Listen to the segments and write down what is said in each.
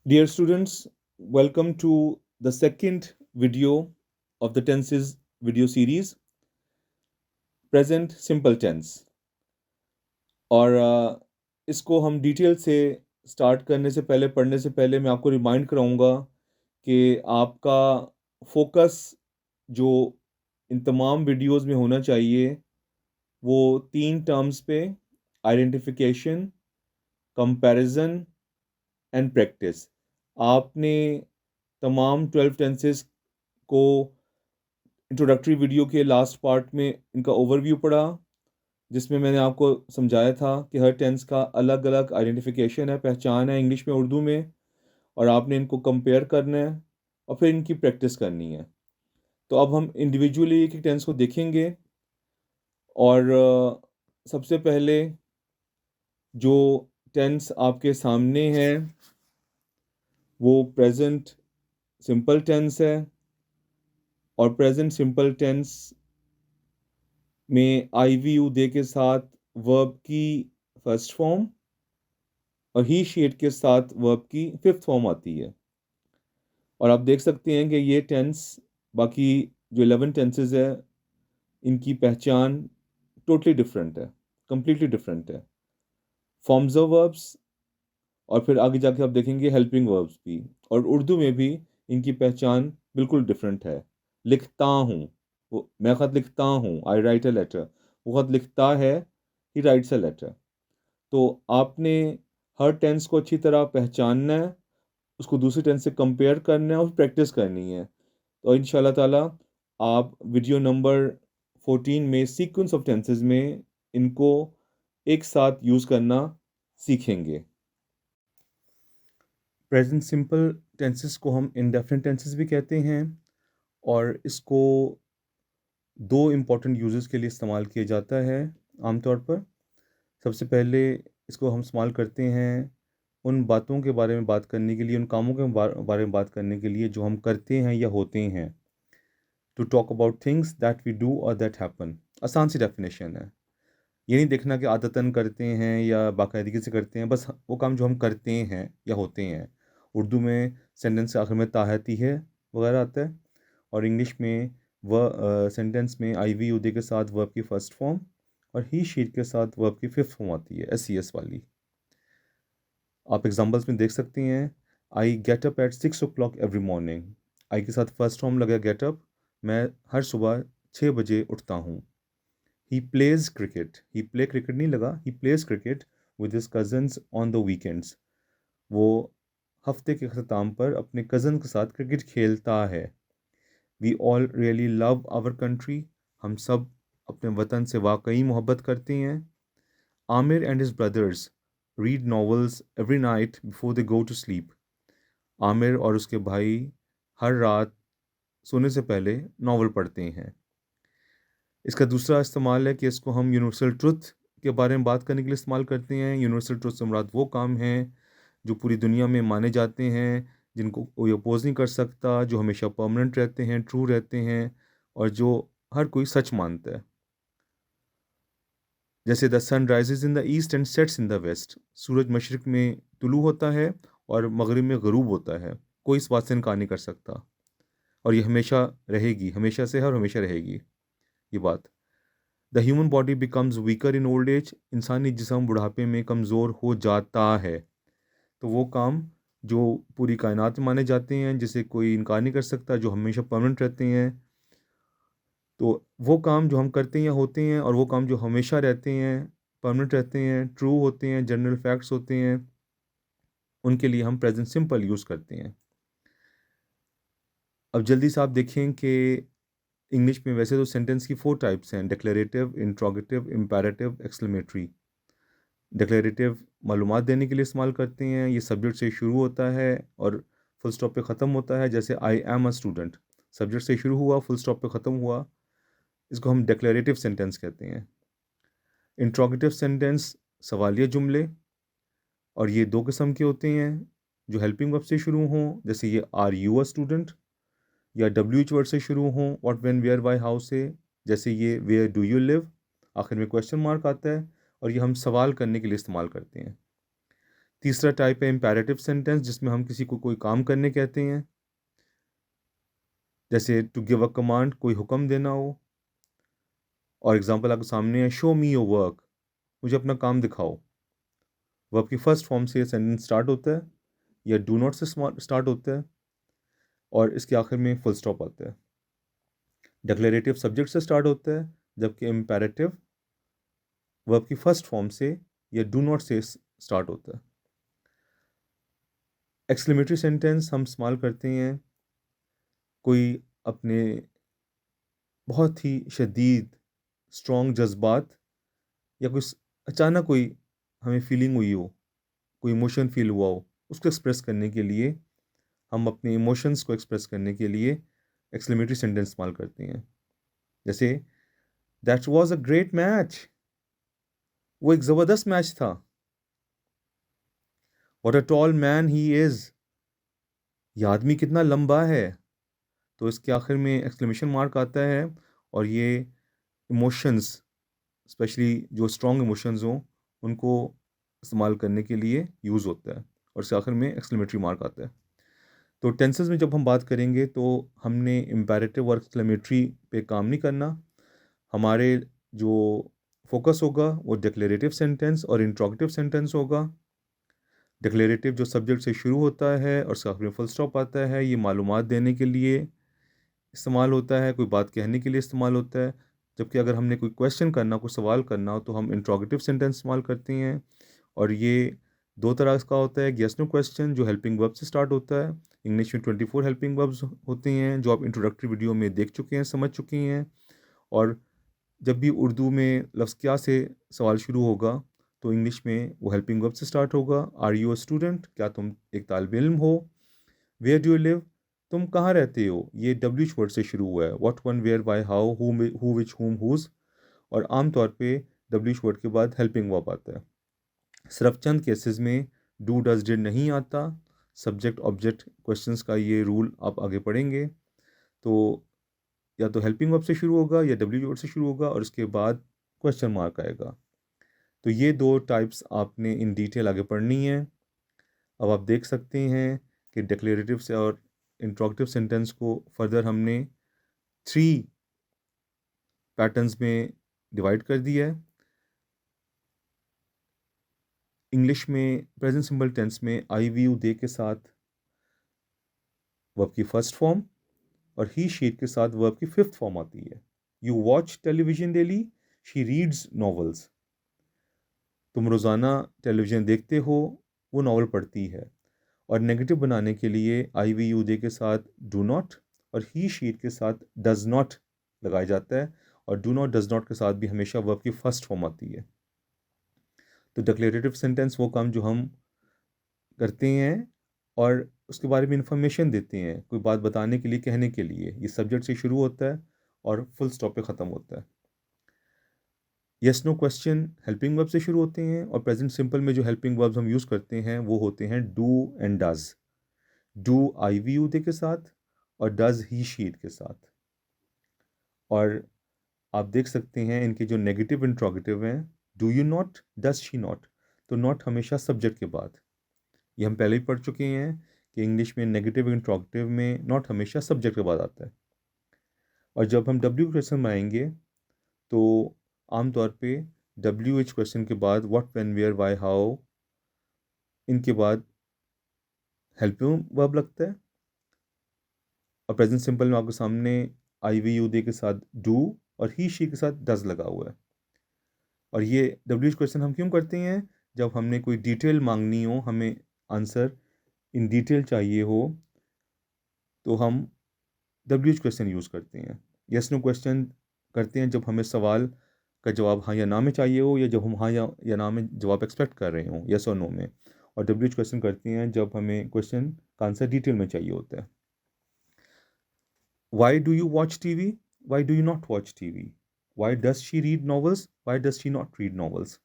Dear students, welcome to the second video of the tenses video series, Present Simple Tense. और इसको हम detail से start करने से पहले पढ़ने से पहले मैं आपको रिमाइंड कराऊंगा कि आपका फोकस जो इन तमाम वीडियोस में होना चाहिए वो तीन टर्म्स पे: आइडेंटिफिकेशन, कंपैरिजन एंड प्रैक्टिस। आपने तमाम 12 टेंसेस को इंट्रोडक्टरी वीडियो के लास्ट पार्ट में इनका ओवरव्यू पढ़ा, जिसमें मैंने आपको समझाया था कि हर टेंस का अलग अलग आइडेंटिफिकेशन है, पहचान है इंग्लिश में, उर्दू में, और आपने इनको कंपेयर करना है और फिर इनकी प्रैक्टिस करनी है। तो अब हम इंडिविजुअली एक एक टेंस को देखेंगे। और सबसे पहले जो टेंस आपके सामने है वो प्रेजेंट सिंपल टेंस है। और प्रेजेंट सिंपल टेंस में आई वी यू दे के साथ वर्ब की फर्स्ट फॉर्म और ही शेड के साथ वर्ब की फिफ्थ फॉर्म आती है। और आप देख सकते हैं कि ये टेंस बाकी जो 11 टेंसेज है इनकी पहचान टोटली डिफरेंट है, कंप्लीटली डिफरेंट है। फॉर्म्स ऑफ वर्ब्स और फिर आगे जाके आप देखेंगे हेल्पिंग वर्ब्स भी, और उर्दू में भी इनकी पहचान बिल्कुल डिफरेंट है। लिखता हूँ, वो मैं ख़त लिखता हूँ, आई राइट अ लेटर, वो ख़त लिखता है, ही राइट्स अ लेटर। तो आपने हर टेंस को अच्छी तरह पहचानना है, उसको दूसरे टेंस से कंपेयर करना है और प्रैक्टिस करनी है। तो इंशाल्लाह ताला आप वीडियो नंबर 14 में सीक्वेंस ऑफ टेंसेस में इनको एक साथ यूज़ करना सीखेंगे। प्रेजेंट सिंपल टेंसेस को हम इंडेफिनिट टेंसेस भी कहते हैं, और इसको दो इम्पॉर्टेंट यूजेस के लिए इस्तेमाल किया जाता है आमतौर पर। सबसे पहले इसको हम इस्तेमाल करते हैं उन बातों के बारे में बात करने के लिए, उन कामों के बारे में बात करने के लिए जो हम करते हैं या होते हैं। To talk about things that we do और दैट हैपन। आसान सी डेफिनेशन है। ये नहीं देखना कि आदतन करते हैं या बाकायदगी से करते हैं, बस वो काम जो हम करते हैं या होते हैं। उर्दू में सेंटेंस के आखिर में ताहती है वगैरह आता है, और इंग्लिश में वह सेंटेंस में आई वी यूदे के साथ वर्ब की फर्स्ट फॉर्म और ही शीट के साथ वर्ब की फिफ्थ फॉर्म आती है, एस सी एस वाली। आप एग्जाम्पल्स में देख सकते हैं। I get up at 6 o'clock every morning. I के साथ फर्स्ट फॉर्म लगा गेट अप, मैं हर सुबह 6 बजे उठता हूँ। He plays cricket, he play cricket नहीं लगा, he plays cricket with his cousins on the weekends. वो हफ्ते के अख्ताम पर अपने कज़न के साथ क्रिकेट खेलता है। We all really love our country. हम सब अपने वतन से वाकई मोहब्बत करते हैं। Aamir and his brothers read novels every night before they go to sleep. Aamir और उसके भाई हर रात सोने से पहले नावल पढ़ते हैं। इसका दूसरा इस्तेमाल है कि इसको हम यूनिवर्सल ट्रुथ के बारे में बात करने के लिए इस्तेमाल करते हैं। यूनिवर्सल ट्रुथ से मुराद वो काम हैं जो पूरी दुनिया में माने जाते हैं, जिनको कोई अपोज नहीं कर सकता, जो हमेशा परमानेंट रहते हैं, ट्रू रहते हैं, और जो हर कोई सच मानता है। जैसे the sun rises in the east and sets in the west. सूरज मशरिक में तुलू होता है और मगरिब में गरूब होता है। कोई इस बात से इनकार नहीं कर सकता, और ये हमेशा रहेगी, हमेशा से है और हमेशा रहेगी ये बात। The human body becomes weaker in old age. इंसानी जिस्म बुढ़ापे में कमज़ोर हो जाता है। तो वो काम जो पूरी कायनात में माने जाते हैं, जिसे कोई इनकार नहीं कर सकता, जो हमेशा परमानेंट रहते हैं, तो वो काम जो हम करते हैं या होते हैं, और वो काम जो हमेशा रहते हैं, परमानेंट रहते हैं, ट्रू होते हैं, जनरल फैक्ट्स होते हैं, उनके लिए हम प्रेजेंट सिंपल यूज़ करते हैं। अब जल्दी से आप देखें कि इंग्लिश में वैसे तो सेंटेंस की 4 टाइप्स हैं: declarative, interrogative, imperative, exclamatory. Declarative मालूमात देने के लिए इस्तेमाल करते हैं। ये सब्जेक्ट से शुरू होता है और फुल स्टॉप पे ख़त्म होता है। जैसे I am a student, subject से शुरू हुआ, फुल स्टॉप पे ख़त्म हुआ, इसको हम डिक्लेरेटिव सेंटेंस कहते हैं। इंट्रोगेटिव सेंटेंस सवालिया जुमले, और ये दो किस्म के होते हैं, जो हेल्पिंग वर्ब से शुरू हों, जैसे ये आर यू अ स्टूडेंट, या डब्ल्यू एच वर्ड से शुरू हों, what when where why how से, जैसे ये वेयर डू यू लिव, आखिर में क्वेश्चन मार्क आता है, और ये हम सवाल करने के लिए इस्तेमाल करते हैं। तीसरा टाइप है इम्पेरेटिव सेंटेंस, जिसमें हम किसी को कोई काम करने कहते हैं, जैसे टू गिव अ कमांड, कोई हुक्म देना हो। और एग्जांपल आपके सामने है, शो मी योर वर्क, मुझे अपना काम दिखाओ। वर्ब की फर्स्ट फॉर्म से सेंटेंस स्टार्ट होता है, या डू नॉट से स्टार्ट होता है, और इसके आखिर में फुल स्टॉप आता है। डिक्लेरेटिव सब्जेक्ट से स्टार्ट होता है, जबकि इम्पेरेटिव वर्ब की फर्स्ट फॉर्म से या डू नॉट से स्टार्ट होता है। एक्सक्लेमेटरी सेंटेंस हम इस्तेमाल करते हैं कोई अपने बहुत ही शदीद स्ट्रॉन्ग जज्बात या कोई अचानक कोई हमें फीलिंग हुई हो, कोई इमोशन फील हुआ हो, उसको एक्सप्रेस करने के लिए, हम अपने इमोशंस को एक्सप्रेस करने के लिए एक्सक्लेमेटरी सेंटेंस इस्तेमाल करते हैं। जैसे that was a great match, वो एक ज़बरदस्त मैच था। What a tall man he is, ये आदमी कितना लंबा है। तो इसके आखिर में एक्सक्लेमेशन मार्क आता है, और ये इमोशंस, स्पेशली जो स्ट्रॉन्ग इमोशंस हों, उनको इस्तेमाल करने के लिए यूज़ होता है, और इसके आखिर में एक्सक्लेमेटरी मार्क आता है। तो टेंसेस में जब हम बात करेंगे तो हमने इम्पेरेटिव और एक्सक्लेमेटरी पे काम नहीं करना। हमारे जो फोकस होगा वो डिक्लेरेटिव सेंटेंस और इंट्रोगेटिव सेंटेंस होगा। डिक्लेरेटिव जो सब्जेक्ट से शुरू होता है और उसके आखिर में फुल स्टॉप आता है, ये मालूमात देने के लिए इस्तेमाल होता है, कोई बात कहने के लिए इस्तेमाल होता है। जबकि अगर हमने कोई क्वेश्चन करना, कोई सवाल करना हो, तो हम इंट्रोगेटिव सेंटेंस इस्तेमाल करते हैं। और ये दो तरह का होता है, यस नो क्वेश्चन जो हेल्पिंग वर्ब से स्टार्ट होता है। इंग्लिश में 24 हेल्पिंग वर्ब्स होते हैं, जो आप इंट्रोडक्टरी वीडियो में देख चुके हैं, समझ चुके हैं। और जब भी उर्दू में लफ्ज़ क्या से सवाल शुरू होगा, तो इंग्लिश में वो हेल्पिंग वर्ब से स्टार्ट होगा। आर यू अ स्टूडेंट, क्या तुम एक तालिब इल्म हो। वेयर डू यू लिव, तुम कहाँ रहते हो, ये डब्ल्यू एच वर्ड से शुरू हुआ है। What, when, where, why, how, who, which, whom, whose. और आमतौर पे डब्ल्यू एच वर्ड के बाद हेल्पिंग वर्ब आता है। सिर्फ चंद केसेस में डू, डज, डिड नहीं आता। सब्जेक्ट ऑब्जेक्ट क्वेश्चंस का ये रूल आप आगे पढ़ेंगे। तो या तो हेल्पिंग वर्ब से शुरू होगा या डब्ल्यू वर्ड से शुरू होगा, और उसके बाद क्वेश्चन मार्क आएगा। तो ये दो टाइप्स आपने इन डिटेल आगे पढ़नी है। अब आप देख सकते हैं कि डिक्लेरेटिव से और इंट्रोगेटिव सेंटेंस को फर्दर हमने 3 पैटर्न्स में डिवाइड कर दिया है। इंग्लिश में प्रेजेंट सिंपल टेंस में आई वी यू दे के साथ वर्ब की फर्स्ट फॉर्म, और ही शीट के साथ वर्ब की फिफ्थ फॉर्म आती है। You watch television daily, she reads novels. तुम रोज़ाना टेलीविज़न देखते हो, वो नावल पढ़ती है। और नेगेटिव बनाने के लिए आई वी यू दे के साथ डू नॉट और ही शीट के साथ डज नॉट लगाया जाता है, और डू नॉट डज नॉट के साथ भी हमेशा वर्ब की फर्स्ट फॉर्म आती है। तो डिक्लेरेटिव सेंटेंस वो काम जो हम करते हैं और उसके बारे में इंफॉर्मेशन देते हैं, कोई बात बताने के लिए, कहने के लिए। ये सब्जेक्ट से शुरू होता है और फुल स्टॉप पे ख़त्म होता है। Yes no question helping verb से शुरू होते हैं, और प्रेजेंट सिंपल में जो हेल्पिंग वर्ब्स हम यूज़ करते हैं वो होते हैं do and does. Do I we you they के साथ, और डज ही शीट के साथ। और आप देख सकते हैं इनके जो नेगेटिव इंट्रोगेटिव हैं, do you not, does she not. तो नॉट हमेशा सब्जेक्ट के बाद। ये हम पहले ही पढ़ चुके हैं कि इंग्लिश में नेगेटिव इंट्रोगेटिव में नॉट हमेशा सब्जेक्ट के बाद आता है। और जब हम डब्ल्यू क्वेश्चन में आएंगे तो आमतौर पे डब्ल्यू एच क्वेश्चन के बाद what, when, where, why, how, इनके बाद हेल्पिंग वर्ब लगता है। और प्रेजेंट सिंपल में आपके सामने आई वी यू दे के साथ डू और ही शी के साथ डज लगा हुआ है। और ये डब्ल्यू एच क्वेश्चन हम क्यों करते हैं? जब हमने कोई डिटेल मांगनी हो, हमें आंसर इन डिटेल चाहिए हो, तो हम डब्ल्यू एच क्वेश्चन यूज़ करते हैं। यस नो क्वेश्चन करते हैं जब हमें सवाल का जवाब हाँ या ना में चाहिए हो, या जब हम हाँ या ना में जवाब एक्सपेक्ट कर रहे हो, यस और नो में। और डब्ल्यू एच क्वेश्चन करते हैं जब हमें क्वेश्चन का आंसर डिटेल में चाहिए होता है। Y do you watch T V, Y do you not watch T V. Why does she read novels, why does she not read novels.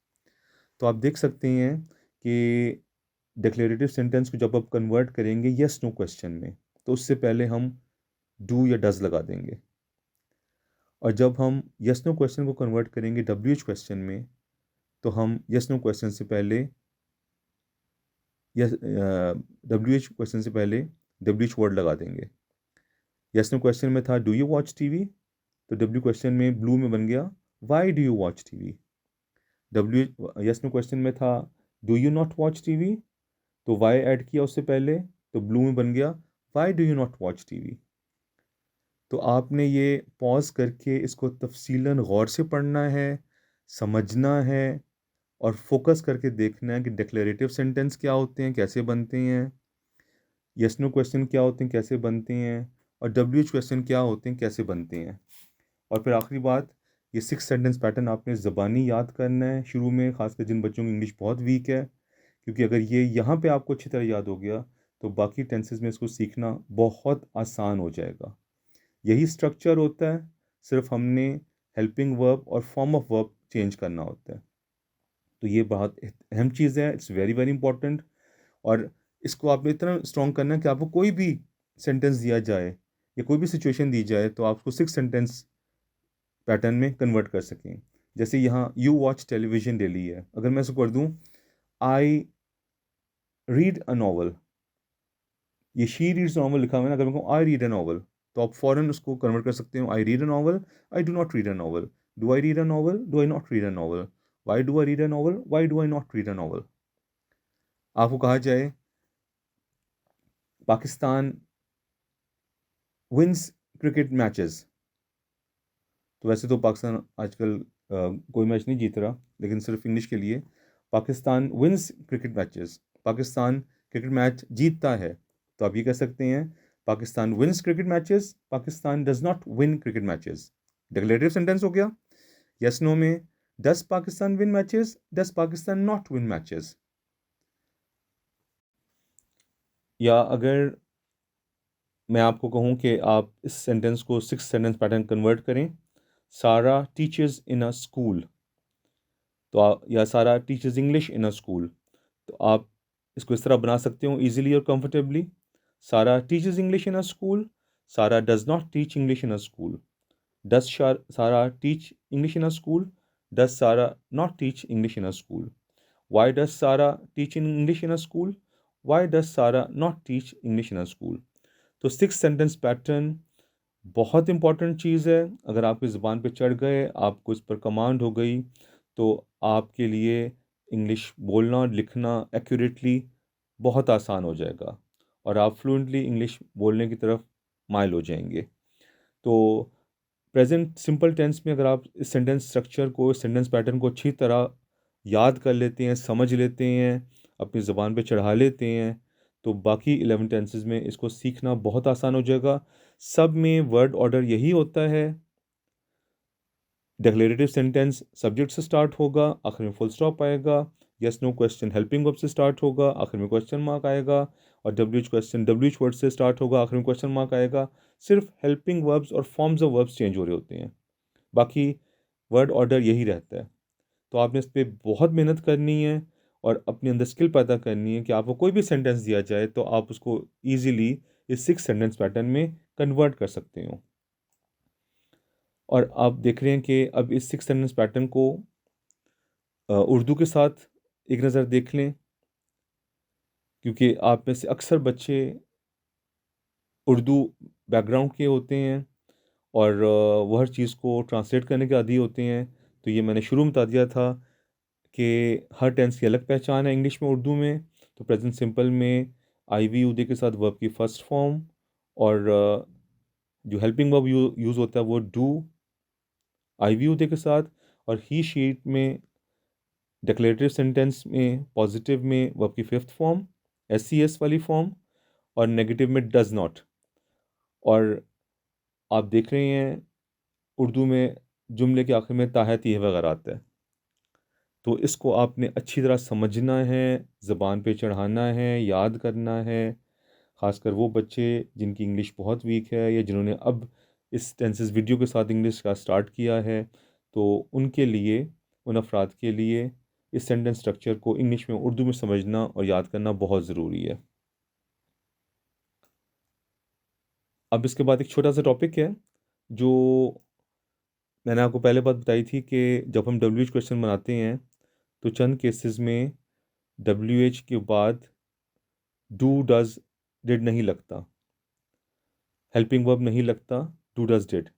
तो आप देख सकते हैं कि डिक्लेरेटिव सेंटेंस को जब आप कन्वर्ट करेंगे यस नो क्वेश्चन में, तो उससे पहले हम डू या डज लगा देंगे। और जब हम यस नो क्वेश्चन को कन्वर्ट करेंगे डब्ल्यू एच क्वेश्चन में, तो हम यस नो क्वेश्चन से पहले यस, WH क्वेश्चन से पहले WH वर्ड लगा देंगे। यस नो क्वेश्चन में था डू यू वॉच टीवी, तो W क्वेश्चन में ब्लू में बन गया why do you watch TV. Yes no question में था do you not watch TV, तो वाई ऐड किया उससे पहले, तो ब्लू में बन गया why do you not watch TV. तो आपने ये पॉज करके इसको तफसीलन गौर से पढ़ना है, समझना है और फोकस करके देखना है कि डिक्लेरेटिव सेंटेंस क्या होते हैं, कैसे बनते हैं, यस नो क्वेश्चन क्या होते हैं, कैसे बनते हैं, और WH क्वेश्चन क्या होते हैं, कैसे बनते हैं। और फिर आखिरी बात, ये 6 सेंटेंस पैटर्न आपने ज़बानी याद करना है शुरू में, खासकर जिन बच्चों की इंग्लिश बहुत वीक है, क्योंकि अगर ये यहाँ पे आपको अच्छी तरह याद हो गया तो बाकी टेंसेस में इसको सीखना बहुत आसान हो जाएगा। यही स्ट्रक्चर होता है, सिर्फ हमने हेल्पिंग वर्ब और फॉर्म ऑफ वर्ब चेंज करना होता है। तो ये बहुत अहम चीज़ है, इट्स वेरी वेरी इंपॉर्टेंट। और इसको आपने इतना स्ट्रॉन्ग करना है कि आपको कोई भी सेंटेंस दिया जाए या कोई भी सिचुएशन दी जाए तो आप उसको 6 सेंटेंस पैटर्न में कन्वर्ट कर सकें। जैसे यहाँ यू वॉच टेलीविजन डेली है, अगर मैं इसको कर दूँ आई रीड अ नॉवल, ये शी रीड्स नॉवल लिखा हुआ है ना, अगर मैं कहूँ आई रीड अ नॉवल तो आप फ़ौरन उसको कन्वर्ट कर सकते हो I read a novel, I do not read a novel, do I read a novel, do I not read a novel, why do I read a novel, why do I not read a novel. आपको कहा जाए Pakistan wins cricket matches, तो वैसे तो पाकिस्तान आजकल कोई match नहीं जीत रहा, लेकिन सिर्फ इंग्लिश के लिए Pakistan wins cricket matches, Pakistan cricket match जीतता है, तो आप ये कह सकते हैं Pakistan wins cricket matches, Pakistan does not win cricket matches. Declarative sentence हो गया। यस नो में does Pakistan win matches, does Pakistan not win matches. या अगर मैं आपको कहूँ कि आप इस सेंटेंस को 6 सेंटेंस पैटर्न कन्वर्ट करें, सारा टीचर्स इन अ स्कूल, तो या सारा teachers English in a school, तो आप इसको इस तरह बना सकते हो इजीली और comfortably. Sara teachers English in a school, Sara does not teach English in a school, does Sara teach English in a school, does Sara not teach English in a school, why does Sara teach in English in a school, why does Sara not teach English in a school. तो 6 sentence pattern बहुत important चीज़ है। अगर आपकी ज़ुबान पे चढ़ गए, आपको इस पर कमांड हो गई, तो आपके लिए इंग्लिश बोलना और लिखना एक्यूरेटली बहुत आसान हो जाएगा और आप फ्लुएंटली इंग्लिश बोलने की तरफ माइल हो जाएंगे। तो प्रेजेंट सिंपल टेंस में अगर आप इस सेंटेंस स्ट्रक्चर को, इस सेंटेंस पैटर्न को अच्छी तरह याद कर लेते हैं, समझ लेते हैं, अपनी ज़ुबान पे चढ़ा लेते हैं, तो बाकी 11 टेंसेस में इसको सीखना बहुत आसान हो जाएगा। सब में वर्ड ऑर्डर यही होता है, डिक्लेरेटिव सेंटेंस सब्जेक्ट से स्टार्ट होगा, आखिर में फुल स्टॉप आएगा, yes no question helping verb से स्टार्ट होगा, आखिर में क्वेश्चन मार्क आएगा, और WH क्वेश्चन WH वर्ड से स्टार्ट होगा, आखिर में क्वेश्चन मार्क आएगा। सिर्फ हेल्पिंग वर्ब्स और फॉर्म्स ऑफ वर्ब्स चेंज हो रहे होते हैं, बाकी वर्ड ऑर्डर यही रहता है। तो आपने इस पर बहुत मेहनत करनी है और अपने अंदर स्किल पैदा करनी है कि आपको कोई भी सेंटेंस दिया जाए तो आप उसको ईजिली इस 6 सेंटेंस पैटर्न में कन्वर्ट कर सकते हो। और आप देख रहे हैं कि अब इस 6 सेंटेंस पैटर्न को उर्दू के साथ एक नज़र देख लें, क्योंकि आप में से अक्सर बच्चे उर्दू बैकग्राउंड के होते हैं और वह हर चीज़ को ट्रांसलेट करने के आदी होते हैं। तो ये मैंने शुरू में बता दिया था कि हर टेंस की अलग पहचान है इंग्लिश में, उर्दू में। तो प्रेजेंट सिंपल में IVUD के साथ वर्ब की फर्स्ट फॉर्म, और जो हेल्पिंग वर्ब यूज़ होता है वो डू IVUD के साथ, और ही शीट में डिक्लेरेटिव सेंटेंस में पॉजिटिव में वर्ब की फिफ्थ फॉर्म SCS वाली फॉर्म, और नेगेटिव में डज नॉट। और आप देख रहे हैं उर्दू में जुमले के आखिर में ताहत ये वगैरह आता है। तो इसको आपने अच्छी तरह समझना है, ज़बान पे चढ़ाना है, याद करना है। ख़ासकर वो बच्चे जिनकी इंग्लिश बहुत वीक है या जिन्होंने अब इस टेंसेस वीडियो के साथ इंग्लिश का स्टार्ट किया है, तो उनके लिए, उन अफराद के लिए इस सेंटेंस स्ट्रक्चर को इंग्लिश में उर्दू में समझना और याद करना बहुत ज़रूरी है। अब इसके बाद एक छोटा सा टॉपिक है जो मैंने आपको पहले बात बताई थी कि जब हम WH क्वेश्चन बनाते हैं तो चंद केसेस में WH के बाद डू डज डिड नहीं लगता, हेल्पिंग वर्ब नहीं लगता, डू डज डिड,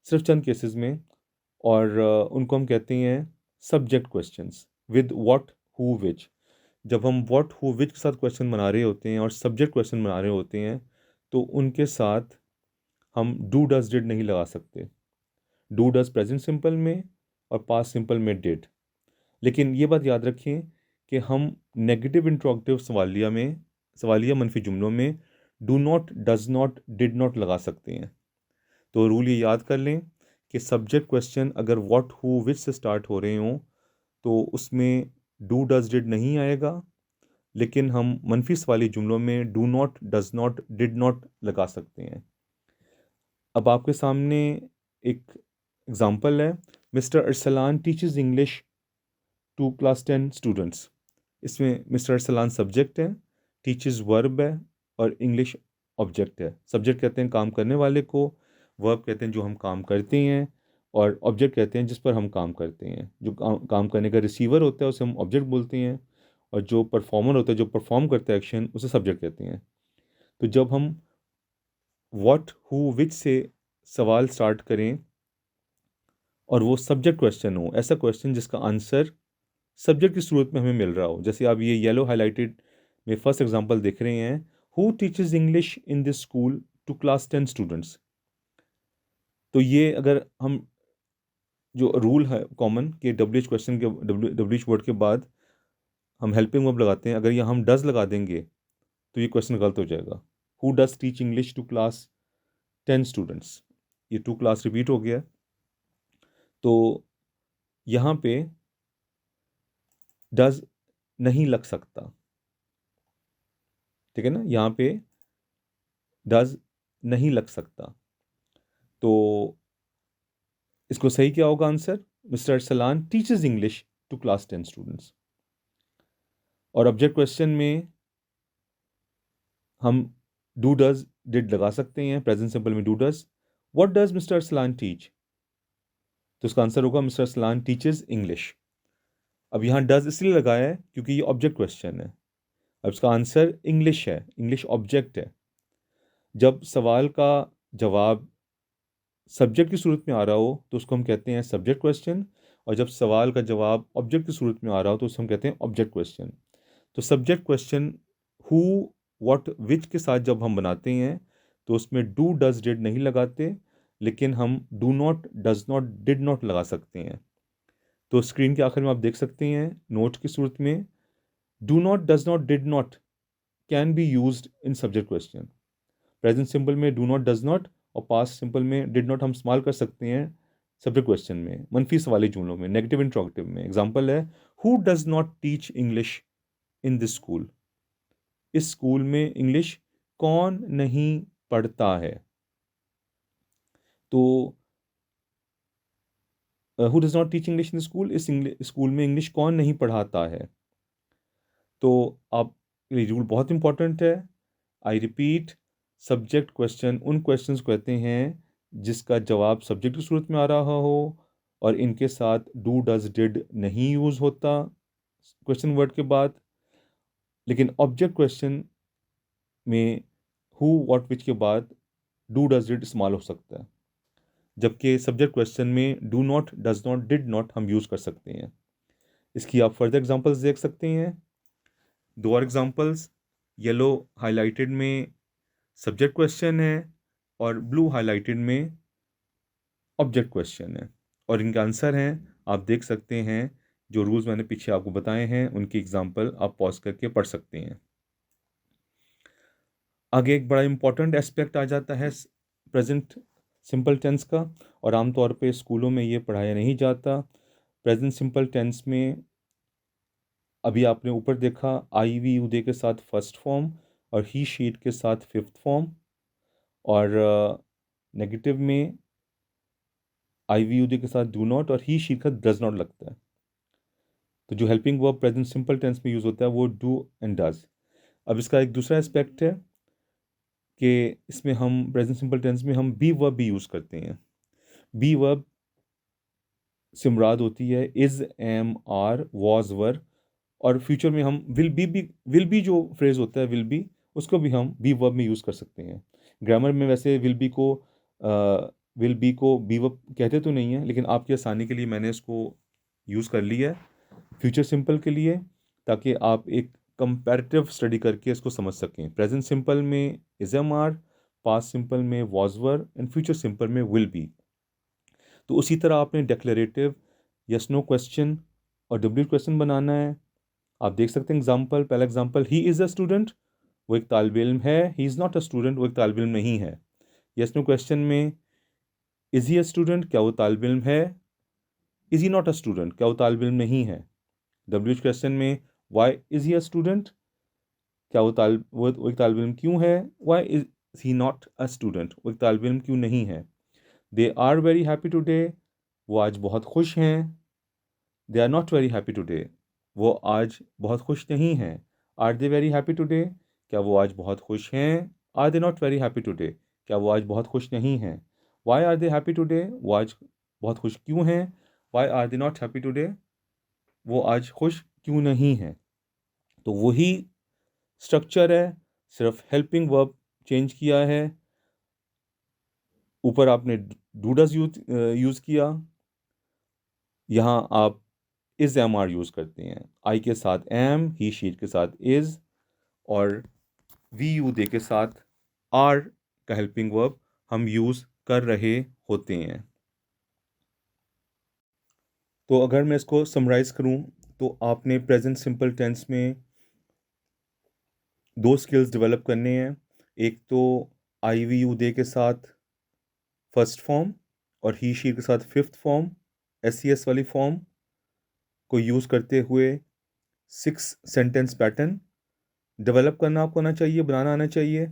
सिर्फ चंद केसेस में। और उनको हम कहते हैं subject questions with what who which. जब हम व्हाट हु विच के साथ क्वेश्चन बना रहे होते हैं और सब्जेक्ट क्वेश्चन बना रहे होते हैं तो उनके साथ हम डू डज डिड नहीं लगा सकते। डू डज प्रेजेंट सिंपल में और पास्ट सिंपल में डिड। लेकिन ये बात याद रखें कि हम नेगेटिव इंट्रोगेटिव सवालिया मनफी जुमलों में do not, does not, did not लगा सकते हैं। तो रूल ये याद कर लें कि सब्जेक्ट क्वेश्चन अगर व्हाट हु विच से स्टार्ट हो रहे हों तो उसमें डू डज डिड नहीं आएगा, लेकिन हम मनफी सवाली जुमलों में do not, does not, did not लगा सकते हैं। अब आपके सामने एक एग्जांपल है, mister Arsalan teaches English to class 10 students. इसमें मिस्टर अरसलान सब्जेक्ट है, टीचेस वर्ब है और इंग्लिश ऑब्जेक्ट है। सब्जेक्ट कहते हैं काम करने वाले को, वर्ब कहते हैं जो हम काम करते हैं, और ऑब्जेक्ट कहते हैं जिस पर हम काम करते हैं। जो काम करने का रिसीवर होता है उसे हम ऑब्जेक्ट बोलते हैं, और जो परफॉर्मर होता है, जो परफॉर्म करता है एक्शन, उसे सब्जेक्ट कहते हैं। तो जब हम व्हाट हु विच से सवाल स्टार्ट करें और वो सब्जेक्ट क्वेश्चन हो, ऐसा क्वेश्चन जिसका आंसर सब्जेक्ट की सूरत में हमें मिल रहा हो, जैसे आप ये येलो हाईलाइटेड में फर्स्ट एग्जांपल देख रहे हैं, who teaches English in this school to class 10 students. तो ये अगर हम जो रूल है कॉमन कि डब्ल्यू एच क्वेश्चन के डब्ल्यू एच वर्ड के बाद हम हेल्पिंग वर्ब लगाते हैं, अगर यहाँ हम डज लगा देंगे तो ये क्वेश्चन गलत हो जाएगा। Who does teach English to class 10 students, ये टू क्लास रिपीट हो गया। तो यहाँ पे डज नहीं लग सकता, ठीक है ना, यहाँ पे डज नहीं लग सकता। तो इसको सही क्या होगा answer, mister Salan teaches English to class 10 students. और ऑब्जेक्ट क्वेश्चन में हम डू डज डिड लगा सकते हैं, प्रेजेंट सिंपल में do does. What does mister Salan teach, तो इसका आंसर होगा मिस्टर सलान टीचेस इंग्लिश। अब यहाँ डज इसलिए लगाया है क्योंकि ये ऑब्जेक्ट क्वेश्चन है। अब इसका आंसर इंग्लिश है, इंग्लिश ऑब्जेक्ट है। जब सवाल का जवाब सब्जेक्ट की सूरत में आ रहा हो तो उसको हम कहते हैं सब्जेक्ट क्वेश्चन, और जब सवाल का जवाब ऑब्जेक्ट की सूरत में आ रहा हो तो उसको हम कहते हैं ऑब्जेक्ट क्वेश्चन। तो subject question who what which के साथ जब हम बनाते हैं तो उसमें डू डज डिड नहीं लगाते, लेकिन हम do not, does not, did not लगा सकते हैं। तो स्क्रीन के आखिर में आप देख सकते हैं नोट की सूरत में do not, does not, did not can be used in subject question. Present simple में डू नॉट, डज नॉट, और पास्ट सिंपल में डिड नॉट हम इस्तेमाल कर सकते हैं सब्जेक्ट क्वेश्चन में, मनफी सवाली जुमलों में, नेगेटिव इंट्रोगेटिव में। एग्जांपल है, who does not teach English in this school, इस स्कूल में इंग्लिश कौन नहीं पढ़ता है। तो who does not teach English in school, इस स्कूल में इंग्लिश कौन नहीं पढ़ाता है। तो आप, ये रूल बहुत इंपॉर्टेंट है। आई रिपीट, सब्जेक्ट क्वेश्चन उन क्वेश्चंस को कहते हैं जिसका जवाब सब्जेक्ट की सूरत में आ रहा हो और इनके साथ डू डज डिड नहीं यूज़ होता क्वेश्चन वर्ड के बाद। लेकिन ऑब्जेक्ट क्वेश्चन में हु व्हाट विच के बाद डू डज डिड इस्तेमाल हो सकता है, जबकि सब्जेक्ट क्वेश्चन में do not, does not, did not हम यूज़ कर सकते हैं। इसकी आप फर्दर एग्जांपल्स देख सकते हैं। दो और एग्जांपल्स, येलो हाईलाइटेड में सब्जेक्ट क्वेश्चन है और ब्लू हाईलाइटेड में ऑब्जेक्ट क्वेश्चन है, और इनके आंसर हैं आप देख सकते हैं। जो रूल्स मैंने पीछे आपको बताए हैं उनकी एग्जांपल आप पॉज करके पढ़ सकते हैं। आगे एक बड़ा इंपॉर्टेंट एस्पेक्ट आ जाता है प्रेजेंट सिंपल टेंस का, और आमतौर पे स्कूलों में ये पढ़ाया नहीं जाता। प्रेजेंट सिंपल टेंस में अभी आपने ऊपर देखा आई वी यू दे के साथ फर्स्ट फॉर्म और ही शीट के साथ फिफ्थ फॉर्म, और नेगेटिव में आई वी यू दे के साथ डू नॉट और ही शीट का डज नॉट लगता है। तो जो helping verb present simple tense में यूज़ होता है वो डू एंड डज। अब इसका एक दूसरा एस्पेक्ट है कि इसमें हम प्रेजेंट सिंपल टेंस में हम बी वर्ब भी यूज़ करते हैं। बी वर्ब से मुराद होती है इज़, एम, आर, वॉज, वर, और फ्यूचर में हम विल बी जो फ्रेज होता है विल बी, उसको भी हम बी वर्ब में यूज़ कर सकते हैं। ग्रामर में वैसे विल बी को बी वर्ब कहते तो नहीं है, लेकिन आपकी आसानी के लिए मैंने इसको यूज़ कर लिया है फ्यूचर सिंपल के लिए, ताकि आप एक कंपैरेटिव स्टडी करके इसको समझ सकें। प्रेजेंट सिंपल में is am are, past simple में was were and future simple में विल बी। तो उसी तरह आपने डिक्लेरेटिव, यस नो क्वेश्चन और डब्ल्यू क्वेश्चन बनाना है। आप देख सकते हैं एग्जाम्पल, पहला example, he is a student, वो एक तालिब इल्म है। He is not a student, वो एक तालिब इल्म नहीं है। यस नो क्वेश्चन में इज़ ही अ स्टूडेंट, क्या वो तालिब इल्म है। Is he not a student, क्या वो तालिब इल्म नहीं है। डब्ल्यू क्वेश्चन में why is he a student, क्या वो एक तालिब इल्म क्यों है। Why is he not a student, वो एक तालिब इल्म क्यों नहीं है। They are very happy today, वो आज बहुत खुश हैं। They are not very happy today, वो आज बहुत खुश नहीं हैं। Are they very happy today, क्या वो आज बहुत खुश हैं। Are they not very happy today, क्या वो आज बहुत खुश नहीं हैं। Why are they happy today, वो आज बहुत खुश क्यों हैं। Why are they not happy today, वो आज खुश क्यों नहीं हैं। तो वही स्ट्रक्चर है, सिर्फ हेल्पिंग वर्ब चेंज किया है। ऊपर आपने डू डज यूज़ किया, यहाँ आप इज एम आर यूज़ करते हैं। आई के साथ एम, ही शी के साथ इज, और वी यू दे के साथ आर का हेल्पिंग वर्ब हम यूज़ कर रहे होते हैं। तो अगर मैं इसको समराइज़ करूँ तो आपने प्रेजेंट सिंपल टेंस में दो स्किल्स डेवलप करने हैं। एक तो आई वी यू दे के साथ फर्स्ट फॉर्म और ही शी के साथ fifth form, S C S वाली फॉर्म को यूज़ करते हुए 6 सेंटेंस पैटर्न डेवलप करना आपको आना चाहिए, बनाना आना चाहिए।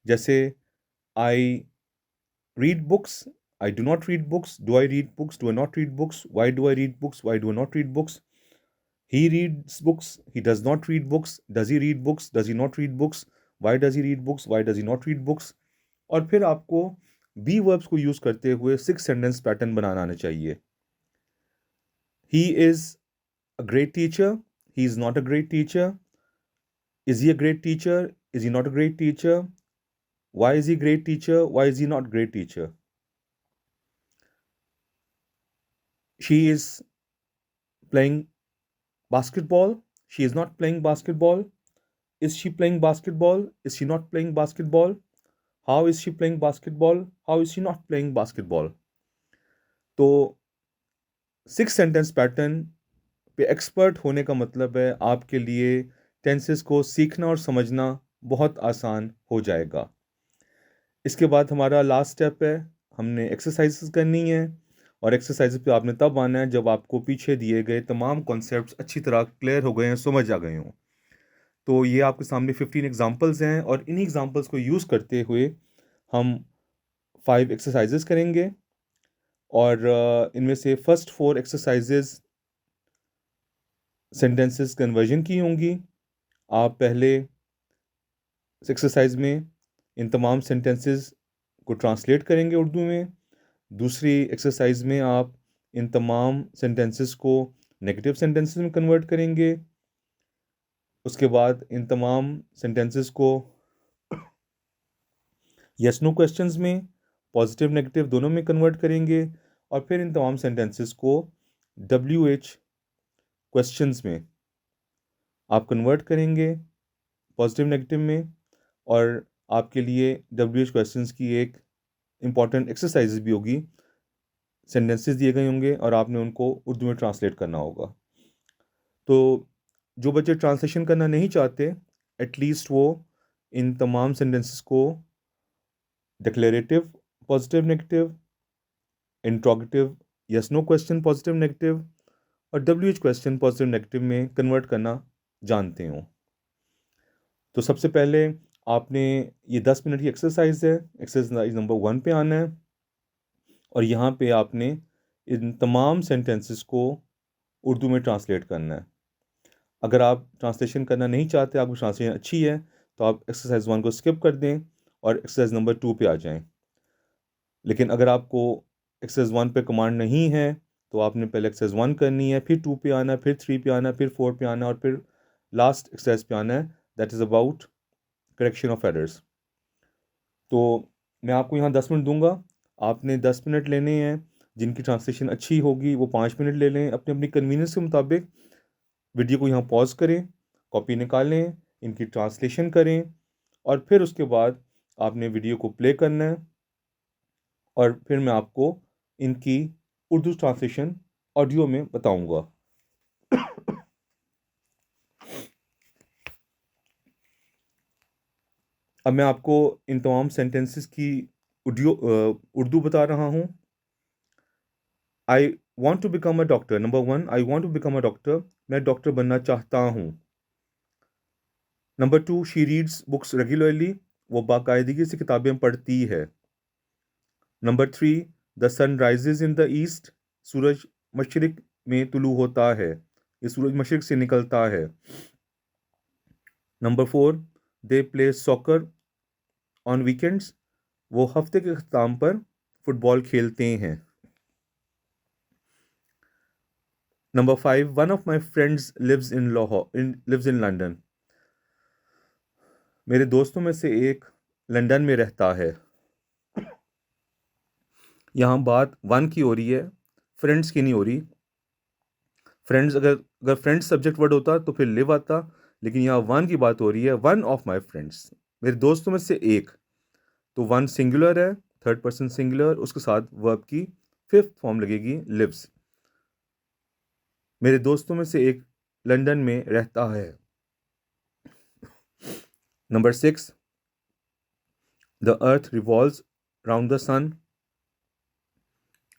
जैसे I read books, I do not read books, do I read books, do I not read books, why do I read books, why do I not read books. He reads books, he does not read books, does he read books, does he not read books, why does he read books, why does he not read books। और फिर आपको B verbs को use करते हुए 6 sentence pattern बनाना आना चाहिए। He is a great teacher, he is not a great teacher, is he a great teacher, is he not a great teacher, why is he a great teacher, why is he not a great teacher। She is playing basketball, she is not playing basketball, is she playing basketball, is she not playing basketball, how is she playing basketball, how is she not playing basketball। तो 6 sentence pattern पे expert होने का मतलब है आपके लिए tenses को सीखना और समझना बहुत आसान हो जाएगा। इसके बाद हमारा लास्ट स्टेप है, हमने एक्सरसाइजेस करनी है। और एक्सरसाइज पे आपने तब आना है जब आपको पीछे दिए गए तमाम कॉन्सेप्ट्स अच्छी तरह क्लियर हो गए हैं, समझ आ गए हों। तो ये आपके सामने 15 एग्जांपल्स हैं और इन्हीं एग्जांपल्स को यूज़ करते हुए हम 5 एक्सरसाइजेस करेंगे। और इनमें से फर्स्ट 4 एक्सरसाइजेज सेंटेंसेस कन्वर्जन की होंगी। आप पहले एक्सरसाइज में इन तमाम सेंटेंसेस को ट्रांसलेट करेंगे उर्दू में। दूसरी एक्सरसाइज में आप इन तमाम सेंटेंसेस को नेगेटिव सेंटेंसेस में कन्वर्ट करेंगे। उसके बाद इन तमाम सेंटेंसेस को यस नो क्वेश्चंस में पॉजिटिव नेगेटिव दोनों में कन्वर्ट करेंगे। और फिर इन तमाम सेंटेंसेस को WH क्वेश्चंस में आप कन्वर्ट करेंगे पॉजिटिव नेगेटिव में। और आपके लिए WH क्वेश्चंस की एक इम्पॉर्टेंट एक्सरसाइज भी होगी। सेंटेंसेस दिए गए होंगे और आपने उनको उर्दू में ट्रांसलेट करना होगा। तो जो बच्चे ट्रांसलेशन करना नहीं चाहते, एटलीस्ट वो इन तमाम सेंटेंसेस को declarative positive negative, interrogative yes no question positive negative और WH क्वेश्चन पॉजिटिव नेगेटिव में कन्वर्ट करना जानते हो। तो सबसे पहले आपने ये 10 मिनट की एक्सरसाइज है, एक्सरसाइज नंबर 1 पे आना है। और यहाँ पे आपने इन तमाम सेंटेंसेस को उर्दू में ट्रांसलेट करना है। अगर आप ट्रांसलेशन करना नहीं चाहते, आपकी ट्रांसलेशन अच्छी है, तो आप एक्सरसाइज 1 को स्किप कर दें और एक्सरसाइज नंबर 2 पे आ जाएं। लेकिन अगर आपको एक्सरसाइज 1 पे कमांड नहीं है तो आपने पहले एक्सरसाइज 1 करनी है, फिर 2 पे आना है, फिर 3 पे आना है, फिर 4 पे आना है और फिर लास्ट एक्सरसाइज पे आना है, that is about correction of errors. तो मैं आपको यहाँ 10 मिनट दूंगा, आपने 10 मिनट लेने हैं। जिनकी ट्रांसलेशन अच्छी होगी वो 5 मिनट ले लें, अपने अपनी कन्वीनियंस के मुताबिक। वीडियो को यहाँ पॉज करें, कॉपी निकालें, इनकी ट्रांसलेशन करें और फिर उसके बाद आपने वीडियो को प्ले करना है और फिर मैं आपको इनकी उर्दू ट्रांसलेशन ऑडियो में बताऊंगा। अब मैं आपको इन तमाम सेंटेंसेस की उर्दू बता रहा हूँ। I want to become a doctor. Number 1, I want to become a doctor, मैं डॉक्टर बनना चाहता हूँ। Number 2, she reads books regularly, वो बाकायदगी से किताबें पढ़ती है। Number 3, the sun rises in the east, सूरज मशरिक में तुलू होता है, ये सूरज मशरिक से निकलता है। Number 4, they play soccer on weekends, वो हफ्ते के अख्ताम पर फुटबॉल खेलते हैं। Number 5, one of my friends lives in London, मेरे दोस्तों में से एक लंदन में रहता है। यहाँ बात वन की हो रही है, फ्रेंड्स की नहीं हो रही। फ्रेंड्स अगर अगर फ्रेंड्स सब्जेक्ट वर्ड होता तो फिर लिव आता, लेकिन यहाँ वन की बात हो रही है। वन ऑफ माई फ्रेंड्स, मेरे दोस्तों में से एक, तो वन सिंगुलर है, थर्ड पर्सन सिंगुलर, उसके साथ वर्ब की फिफ्थ फॉर्म लगेगी लिव्स। मेरे दोस्तों में से एक लंदन में रहता है। Number 6, the earth revolves round the sun,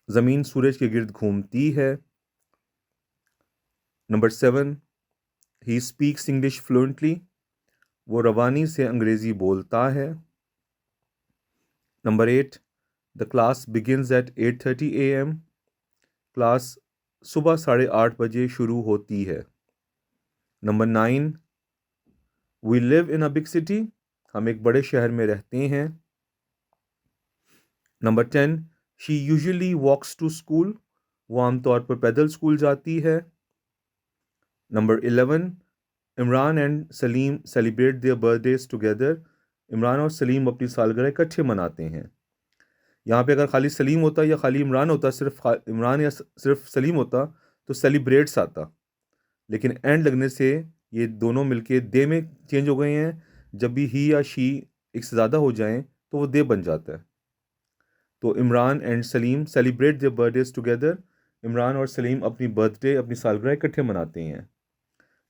ज़मीन सूरज के गिर्द घूमती है। Number 7, he speaks English fluently, वो रवानी से अंग्रेज़ी बोलता है। Number 8, the class begins at 8:30 AM, class सुबह 8:30 बजे शुरू होती है। Number 9, we live in a big city, हम एक बड़े शहर में रहते हैं। Number 10, she usually walks to school, वो आमतौर पर पैदल स्कूल जाती है। Number 11, Imran and Saleem celebrate their birthdays together, Imran और सलीम अपनी सालगिरह इकट्ठे मनाते हैं। यहाँ पे अगर खाली सलीम होता या खाली इमरान होता, सिर्फ इमरान या सिर्फ सलीम होता तो सेलिब्रेट्स आता, लेकिन एंड लगने से ये दोनों मिलके दे में चेंज हो गए हैं। जब भी ही या शी एक से ज़्यादा हो जाएं तो वो दे बन जाता है। तो Imran and Saleem celebrate their birthdays together, Imran और सलीम अपनी बर्थडे अपनी सालगिरह इकट्ठे मनाते हैं।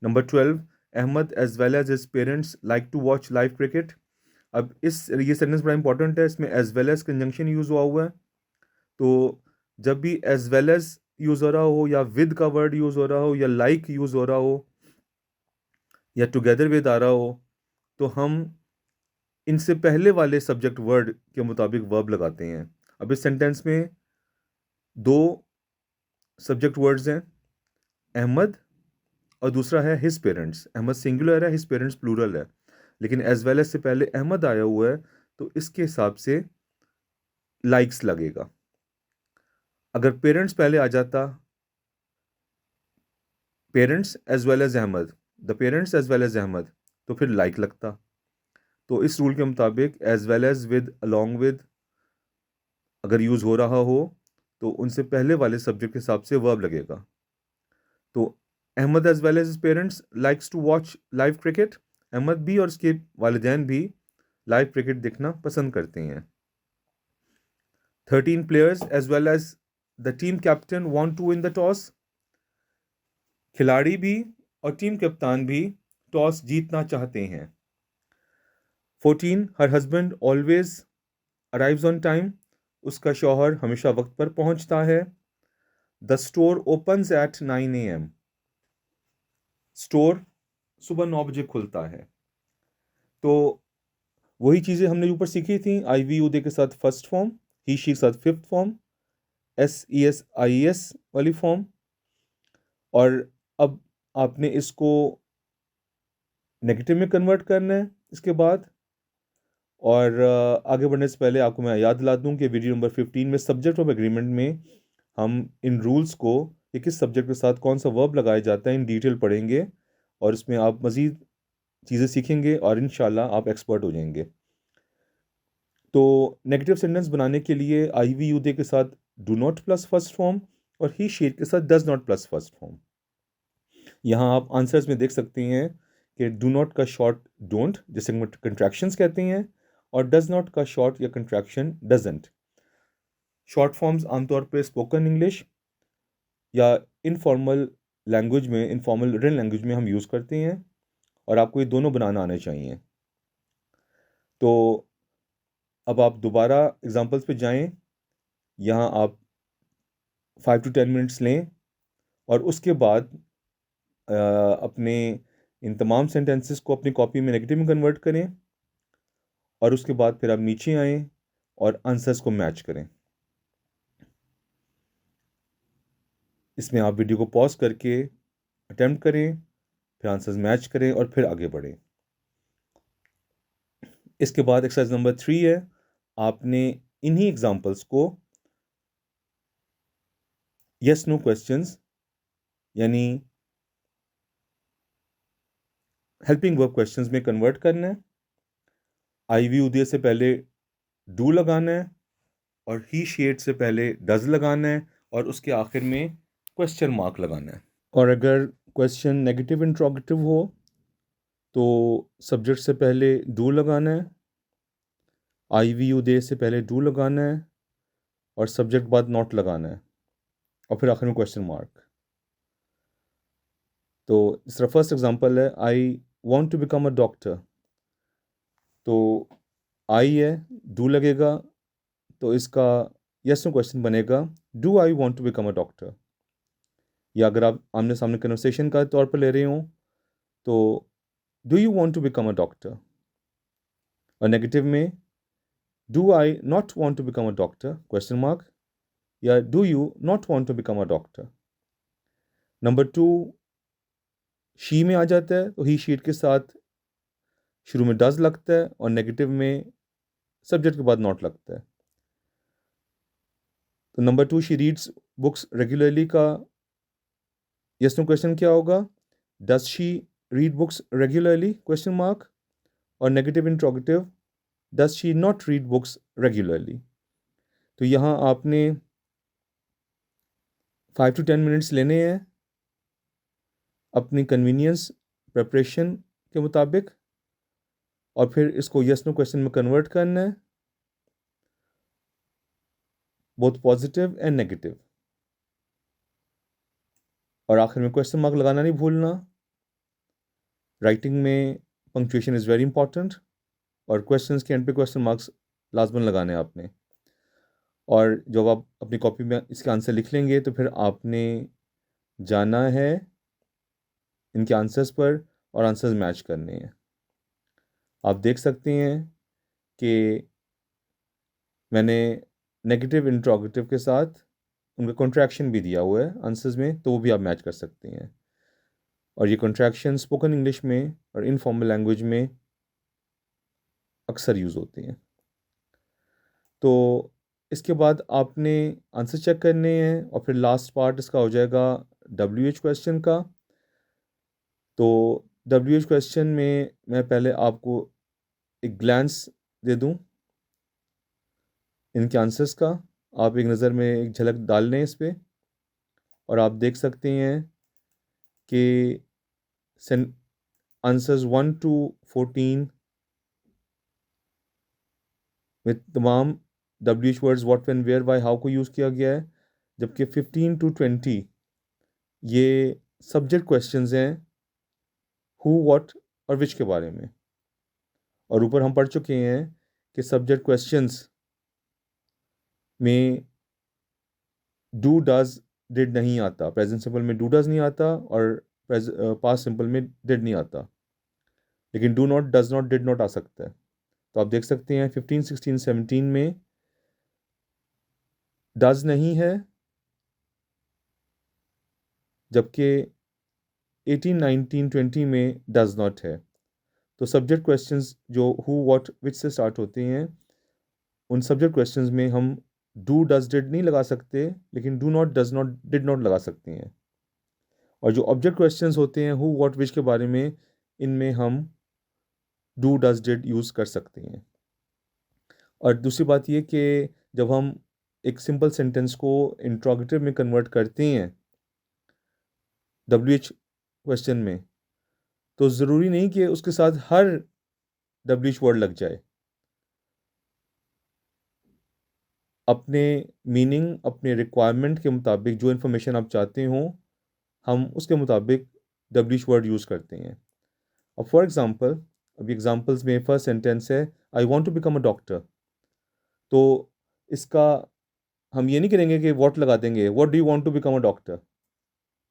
Number 12, Ahmed as well as his parents like to watch live cricket. अब ये सेंटेंस बड़ा इंपॉर्टेंट है, इसमें as well as conjunction use हुआ हुआ है। तो जब भी एज वेल एज यूज़ हो रहा हो या विद का वर्ड यूज़ हो रहा हो या लाइक यूज़ हो रहा हो या टुगेदर विद आ रहा हो, तो हम इनसे पहले वाले सब्जेक्ट वर्ड के मुताबिक वर्ब लगाते हैं। अब इस सेंटेंस में दो सब्जेक्ट वर्ड्स हैं, अहमद और दूसरा है हिज पेरेंट्स। अहमद सिंगुलर है, हिज पेरेंट्स प्लूरल है, लेकिन एज वेल एज से पहले अहमद आया हुआ है तो इसके हिसाब से लाइक्स लगेगा। अगर पेरेंट्स पहले आ जाता, parents as well as Ahmed, the parents as well as Ahmed, तो फिर लाइक लगता। तो इस रूल के मुताबिक as well as with along with अगर यूज़ हो रहा हो तो उनसे पहले वाले सब्जेक्ट के हिसाब से वर्ब लगेगा। तो Ahmed as well as parents likes to watch live cricket, Ahmed भी और उसके वालिदैन भी लाइव क्रिकेट देखना पसंद करते हैं। 13 players as well as the team captain want to win the toss, खिलाड़ी भी और टीम कप्तान भी टॉस जीतना चाहते हैं। 14, her husband always arrives on time, उसका शौहर हमेशा वक्त पर पहुंचता है। The store opens eight 9 AM, store सुबह 9 बजे खुलता है। तो वही चीज़ें हमने ऊपर सीखी थी, आई वी उदय के साथ फर्स्ट फॉर्म, ही शी के साथ फिफ्थ फॉर्म, SES IES वाली फॉर्म। और अब आपने इसको नेगेटिव में कन्वर्ट करना है इसके बाद। और आगे बढ़ने से पहले आपको मैं याद दिला दूं कि वीडियो नंबर 15 में सब्जेक्ट ऑफ एग्रीमेंट में हम इन रूल्स को कि किस सब्जेक्ट के साथ कौन सा वर्ब लगाया जाता है इन डिटेल पढ़ेंगे, और इसमें आप मज़ीद चीज़ें सीखेंगे और इंशाल्लाह आप एक्सपर्ट हो जाएंगे। तो नेगेटिव सेंटेंस बनाने के लिए आई वी यू दे के साथ do not plus first form और ही शीट के साथ does not plus first form. यहाँ आप आंसर्स में देख सकते हैं कि डू नॉट का शॉर्ट डोंट, जिसे कंट्रैक्शंस कहते हैं, और डज नॉट का शॉर्ट या कंट्रैक्शन डजेंट। शॉर्ट फॉर्म्स आमतौर पे स्पोकन इंग्लिश या इनफॉर्मल लैंग्वेज में, इनफॉर्मल रिटन लैंग्वेज में हम यूज़ करते हैं, और आपको ये दोनों बनाना आने चाहिए। तो अब आप दोबारा एग्जांपल्स पे जाएं। यहाँ आप 5 to 10 मिनट्स लें और उसके बाद अपने इन तमाम सेंटेंसेस को अपनी कॉपी में नेगेटिव में कन्वर्ट करें, और उसके बाद फिर आप नीचे आएँ और आंसर्स को मैच करें। इसमें आप वीडियो को पॉज करके अटेम्प्ट करें, फिर आंसर्स मैच करें और फिर आगे बढ़ें। इसके बाद एक्सरसाइज नंबर 3 है, आपने इन्हीं एग्जांपल्स को यस नो क्वेश्चंस यानी हेल्पिंग वर्ब क्वेश्चंस में कन्वर्ट करना है। आई वी उदय से पहले डू लगाना है और ही शेड से पहले डज लगाना है और उसके आखिर में क्वेश्चन मार्क लगाना है। और अगर क्वेश्चन नेगेटिव इंट्रोगेटिव हो तो सब्जेक्ट से पहले डू लगाना है, आई वी यू दे से पहले डू लगाना है और सब्जेक्ट बाद नॉट लगाना है, और फिर आखिर में क्वेश्चन मार्क। तो इस तरह फर्स्ट एग्जांपल है, I want to become a doctor. तो आई है, डू लगेगा, तो इसका यस नो क्वेश्चन बनेगा do I want to become a doctor. या अगर आप आमने सामने कन्वर्सेशन का तौर पर ले रहे हो तो do you want to become a doctor. और नेगेटिव में do I not want to become a doctor question mark, या do you not want to become a doctor. Number 2 she में आ जाता है, तो ही शीट के साथ शुरू में डज लगता है और नेगेटिव में सब्जेक्ट के बाद नॉट लगता है। तो number 2 she reads books regularly का यस नो क्वेश्चन क्या होगा, does she read books regularly question mark, और negative interrogative does she not read books regularly. तो यहाँ आपने 5 to 10 मिनट्स लेने हैं अपनी कन्वीनियंस प्रिपरेशन के मुताबिक, और फिर इसको यस नो क्वेश्चन में कन्वर्ट करना है, बोथ पॉजिटिव एंड नेगेटिव। और आखिर में क्वेश्चन मार्क लगाना नहीं भूलना। राइटिंग में पंक्चुएशन इज़ वेरी इंपॉर्टेंट, और क्वेश्चंस के एंड पे क्वेश्चन मार्क्स लाजमन लगाने हैं आपने। और जब आप अपनी कॉपी में इसके आंसर लिख लेंगे तो फिर आपने जाना है इनके आंसर्स पर और आंसर्स मैच करने हैं। आप देख सकते हैं कि मैंने नेगेटिव इंट्रोगेटिव के साथ उनका कॉन्ट्रैक्शन भी दिया हुआ है आंसर्स में, तो वो भी आप मैच कर सकते हैं। और ये कॉन्ट्रैक्शन स्पोकन इंग्लिश में और इनफॉर्मल लैंग्वेज में अक्सर यूज़ होते हैं। तो इसके बाद आपने आंसर चेक करने हैं और फिर लास्ट पार्ट इसका हो जाएगा WH क्वेश्चन का। तो WH क्वेश्चन में मैं पहले आपको एक ग्लैंस दे दूं इनके आंसर्स का, आप एक नज़र में एक झलक डाल लें इस पर, और आप देख सकते हैं कि आंसर्स 1 to 14 में तमाम WH words what when where why how को यूज़ किया गया है, जबकि 15 to 20 ये सब्जेक्ट क्वेश्चंस हैं हु व्हाट और विच के बारे में। और ऊपर हम पढ़ चुके हैं कि सब्जेक्ट क्वेश्चंस में डू डज डिड नहीं आता, प्रेजेंट सिंपल में डू डज नहीं आता और पास्ट सिंपल में डिड नहीं आता, लेकिन do not does not did not आ सकता है। तो आप देख सकते हैं 15 16 17 में डज नहीं है, जबकि 18 19 20 में डज नॉट है। तो सब्जेक्ट क्वेश्चंस जो हु व्हाट विच से स्टार्ट होते हैं, उन सब्जेक्ट क्वेश्चंस में हम डू डज डिड नहीं लगा सकते, लेकिन do not does not did not लगा सकते हैं। और जो ऑब्जेक्ट क्वेश्चंस होते हैं हु व्हाट विच के बारे में, इनमें हम डू डज डिड यूज़ कर सकते हैं। और दूसरी बात ये कि जब हम एक सिंपल सेंटेंस को इंट्रोगेटिव में कन्वर्ट करते हैं WH क्वेश्चन में, तो ज़रूरी नहीं कि उसके साथ हर WH वर्ड लग जाए। अपने मीनिंग, अपने रिक्वायरमेंट के मुताबिक जो इन्फॉर्मेशन आप चाहते हो, हम उसके मुताबिक WH वर्ड यूज़ करते हैं। अब फॉर एग्ज़ाम्पल, अभी एग्जांपल्स में फर्स्ट सेंटेंस है I want to become a doctor. तो इसका हम ये नहीं करेंगे कि व्हाट लगा देंगे, what do you want to become a doctor.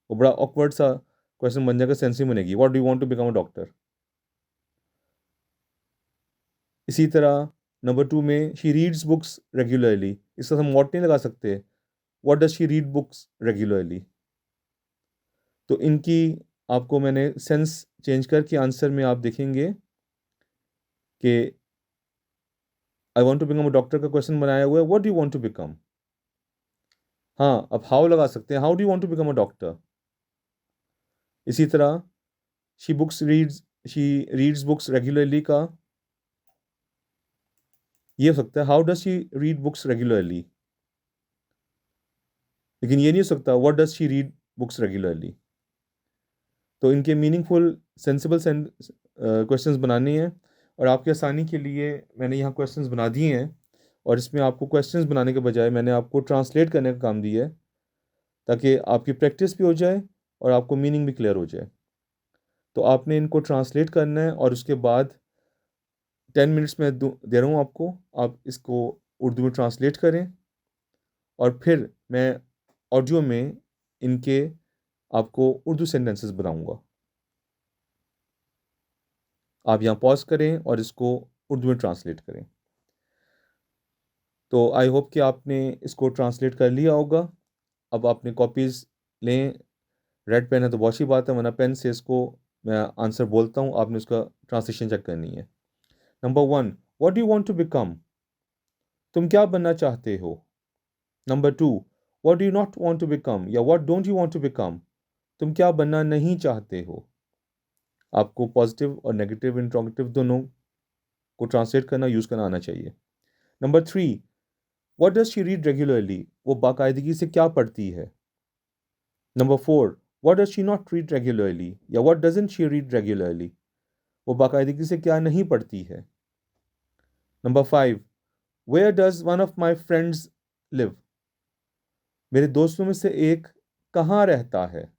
वो बड़ा ऑकवर्ड सा क्वेश्चन बन जाएगा, सेंस ही बनेगी, what do you want to become a doctor. इसी तरह नंबर 2 में शी रीड्स बुक्स रेगुलरली, इसका हम व्हाट नहीं लगा सकते, what does she read books regularly. तो इनकी आपको मैंने सेंस चेंज करके आंसर में आप देखेंगे कि I want to become a doctor का क्वेश्चन बनाया हुआ है, what do you want to become. हाँ, अब हाउ लगा सकते हैं, how do you want to become a doctor. इसी तरह she books reads she reads books regularly का ये हो सकता है how does she read books regularly, लेकिन ये नहीं हो सकता what does she read books regularly. तो इनके मीनिंगफुल सेंसिबल क्वेश्चंस बनाने हैं, और आपकी आसानी के लिए मैंने यहाँ क्वेश्चंस बना दिए हैं, और इसमें आपको क्वेश्चंस बनाने के बजाय मैंने आपको ट्रांसलेट करने का काम दिया है, ताकि आपकी प्रैक्टिस भी हो जाए और आपको मीनिंग भी क्लियर हो जाए। तो आपने इनको ट्रांसलेट करना है, और उसके बाद 10 मिनट्स में दे रहा हूँ आपको, आप इसको उर्दू में ट्रांसलेट करें, और फिर मैं ऑडियो में इनके आपको उर्दू सेंटेंसेस बनाऊंगा। आप यहाँ पॉज करें और इसको उर्दू में ट्रांसलेट करें। तो आई होप कि आपने इसको ट्रांसलेट कर लिया होगा। अब आपने कॉपीज़ लें, रेड पेन है तो बहुत अच्छी बात है, वरना पेन से इसको मैं आंसर बोलता हूँ, आपने उसका ट्रांसलेशन चेक करनी है। Number 1, what do you want to become, तुम क्या बनना चाहते हो। Number 2, what do you not want to become, या what don't you want to become, तुम क्या बनना नहीं चाहते हो। आपको पॉजिटिव और नेगेटिव इंट्रोगेटिव दोनों को ट्रांसलेट करना, यूज़ करना आना चाहिए। Number 3, what does she read regularly, वो बाकायदगी से क्या पढ़ती है। Number 4, what does she not read regularly, या what doesn't she read regularly, वो बाकायदगी से क्या नहीं पढ़ती है। Number 5, where does one of my friends live, मेरे दोस्तों में से एक कहाँ रहता है।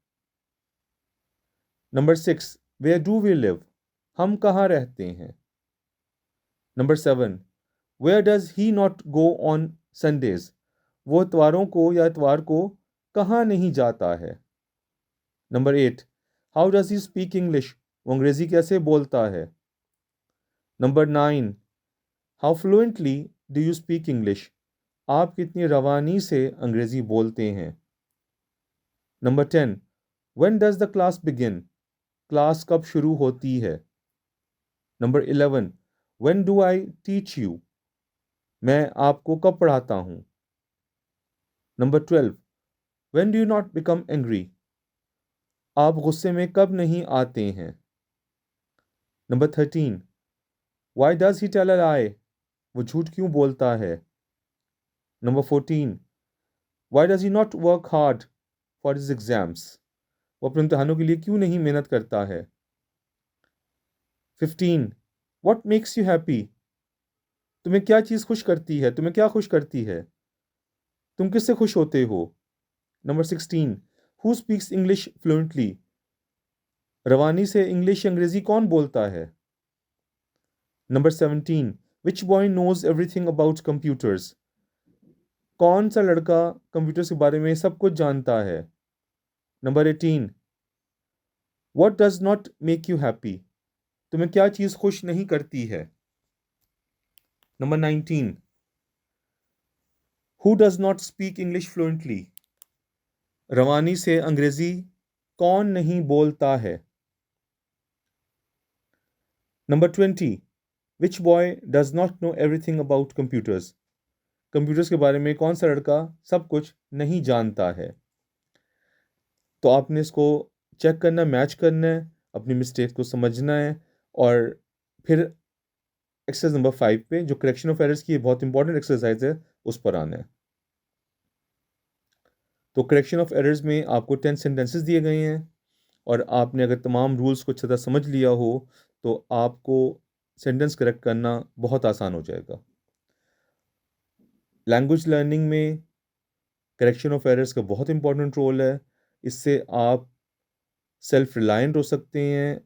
Number 6, where do we live, हम कहाँ रहते हैं। Number 7, where does he not go on Sundays, वो इतवारों को या इतवार को कहाँ नहीं जाता है। Number 8, how does he speak English, वो अंग्रेजी कैसे बोलता है। Number 9, how fluently do you speak English, आप कितनी रवानी से अंग्रेजी बोलते हैं। Number 10, when does the class begin, class कब शुरू होती है। Number 11, when do I teach you, मैं आपको कब पढ़ाता हूँ। Number 12, when do you not become angry, आप गुस्से में कब नहीं आते हैं। Number 13, why does he tell a lie, वो झूठ क्यों बोलता है। Number 14, why does he not work hard for his exams, वो अपने इम्तहानों के लिए क्यों नहीं मेहनत करता है। 15, व्हाट मेक्स यू हैप्पी, तुम्हें क्या चीज़ खुश करती है, तुम्हें क्या खुश करती है, तुम किससे खुश होते हो। Number 16, who speaks English fluently, रवानी से इंग्लिश अंग्रेजी कौन बोलता है। Number 17, which boy knows everything about computers, कौन सा लड़का कंप्यूटर्स के बारे में सब कुछ जानता है। Number 18, what does not make you happy, तुम्हें क्या चीज़ खुश नहीं करती है। Number 19, who does not speak English fluently, रवानी से अंग्रेजी कौन नहीं बोलता है। Number 20, which boy does not know everything about computers, computers के बारे में कौन सा लड़का सब कुछ नहीं जानता है। तो आपने इसको चेक करना, मैच करना है, अपनी मिस्टेक को समझना है, और फिर एक्सरसाइज नंबर 5 पे जो करेक्शन ऑफ एरर्स की बहुत इंपॉर्टेंट एक्सरसाइज है उस पर आना है। तो करेक्शन ऑफ एरर्स में आपको 10 सेंटेंसेस दिए गए हैं, और आपने अगर तमाम रूल्स को अच्छी तरह समझ लिया हो तो आपको सेंटेंस करेक्ट करना बहुत आसान हो जाएगा। लैंग्वेज लर्निंग में करेक्शन ऑफ एरर्स का बहुत इंपॉर्टेंट रोल है। इससे आप सेल्फ रिलायंट हो सकते हैं,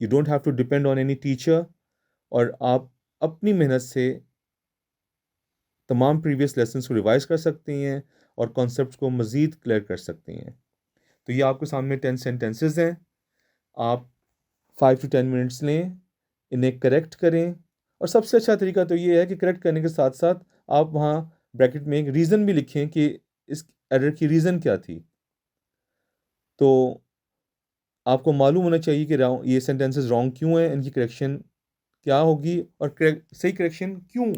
you don't have to depend on any teacher, और आप अपनी मेहनत से तमाम प्रीवियस लेसन्स को रिवाइज कर सकते हैं और कॉन्सेप्ट्स को मज़ीद क्लियर कर सकते हैं। तो ये आपके सामने 10 सेंटेंसेस हैं, आप 5 to 10 मिनट्स लें, इन्हें करेक्ट करें, और सबसे अच्छा तरीका तो ये है कि करेक्ट करने के साथ साथ आप वहाँ ब्रैकेट में एक रीज़न भी लिखें कि इस एरर की रीज़न क्या थी। तो आपको मालूम होना चाहिए कि ये सेंटेंसेस रॉन्ग क्यों हैं, इनकी करेक्शन क्या होगी, और सही करेक्शन क्यों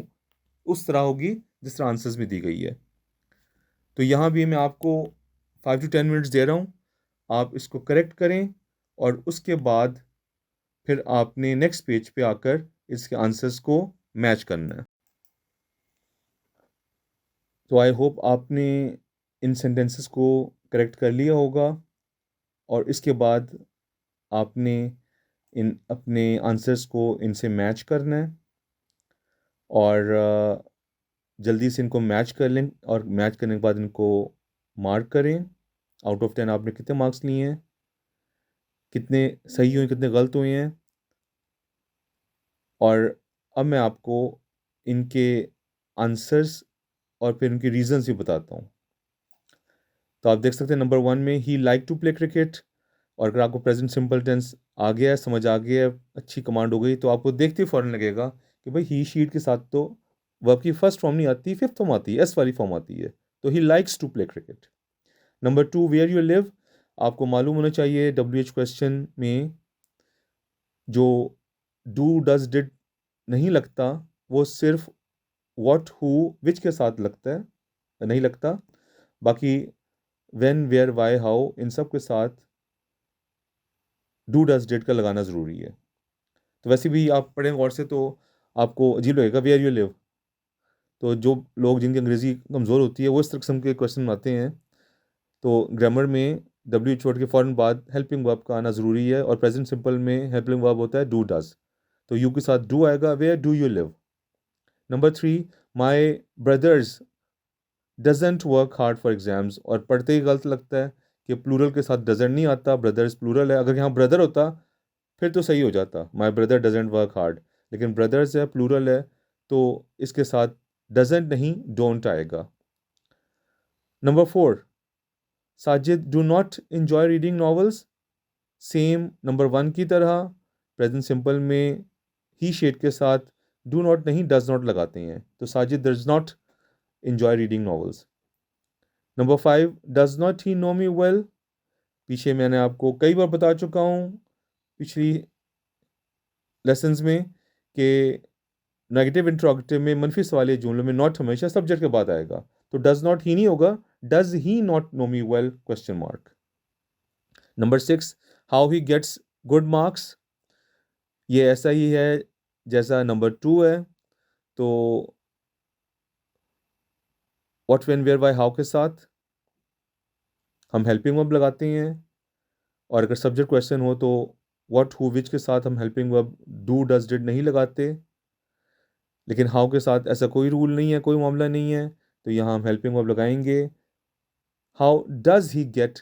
उस तरह होगी जिस तरह आंसर्स में दी गई है। तो यहाँ भी मैं आपको 5 to 10 मिनट्स दे रहा हूँ, आप इसको करेक्ट करें, और उसके बाद फिर आपने नेक्स्ट पेज पे आकर इसके आंसर्स को मैच करना है। तो आई होप आपने इन सेंटेंसेस को करेक्ट कर लिया होगा, और इसके बाद आपने इन अपने आंसर्स को इनसे मैच करना है, और जल्दी से इनको मैच कर लें, और मैच करने के बाद इनको मार्क करें। आउट ऑफ 10 आपने कितने मार्क्स लिए हैं, कितने सही हुए, कितने गलत हुए हैं। और अब मैं आपको इनके आंसर्स और फिर उनकी रीजंस भी बताता हूँ। तो आप देख सकते हैं नंबर 1 में ही लाइक टू प्ले क्रिकेट, और अगर आपको प्रेजेंट सिंपल टेंस आ गया है, समझ आ गया है, अच्छी कमांड हो गई, तो आपको देखते ही फ़ौरन लगेगा कि भाई ही शीट के साथ तो वर्ब की फर्स्ट फॉर्म नहीं आती, फिफ्थ फॉर्म आती है, एस वाली फॉर्म आती है। तो he likes to play cricket. Number 2, where you live, आपको मालूम होना चाहिए WH क्वेश्चन में जो डू डज डिड नहीं लगता, वो सिर्फ व्हाट हु विच के साथ लगता है, नहीं लगता। बाकी व्हेन वेयर वाई हाउ इन सब के साथ डू डज डिड का लगाना ज़रूरी है। तो वैसे भी आप पढ़ें गौर से तो आपको अजीब लगेगा वेयर यू लिव। तो जो लोग जिनकी अंग्रेज़ी कमज़ोर होती है वो इस किस्म के क्वेश्चन आते हैं। तो ग्रामर में WH वर्ड के फ़ौरन बाद हेल्पिंग वर्ब का आना ज़रूरी है, और प्रेजेंट सिंपल में हेल्पिंग वर्ब होता है डू डज। तो यू के साथ डू आएगा, where do you live. Number 3, my brothers doesn't work hard for exams, और पढ़ते ही गलत लगता है कि प्लूरल के साथ डजेंट नहीं आता, ब्रदर्स प्लूरल है। अगर यहाँ ब्रदर होता फिर तो सही हो जाता, my brother doesn't work hard, लेकिन ब्रदर्स है, प्लूरल है, तो इसके साथ डजेंट नहीं डोंट आएगा। Number 4, Sajid do not enjoy reading novels, same number 1 की तरह प्रेजेंट सिंपल में ही शेड के साथ डू नॉट नहीं डज नॉट लगाते हैं, तो Sajid does not enjoy reading novels. Number 5, does not he know me well, पीछे मैंने आपको कई बार बता चुका हूँ पिछली लेसन्स में कि नेगेटिव इंट्रोगेटिव में मनफी सवालिया जुमलों में नॉट हमेशा सब्जेक्ट के बाद आएगा, तो डज नॉट ही नहीं होगा, does he not know me well question mark. Number 6, how he gets good marks, ये ऐसा ही है जैसा नंबर 2 है। तो what when where why how के साथ हम हेल्पिंग वर्ब लगाते हैं, और अगर सब्जेक्ट क्वेश्चन हो तो व्हाट हु विच के साथ हम helping verb do does did नहीं लगाते। लेकिन हाउ के साथ ऐसा कोई रूल नहीं है, कोई मामला नहीं है, तो यहाँ हम हेल्पिंग वर्ब लगाएंगे। How does he get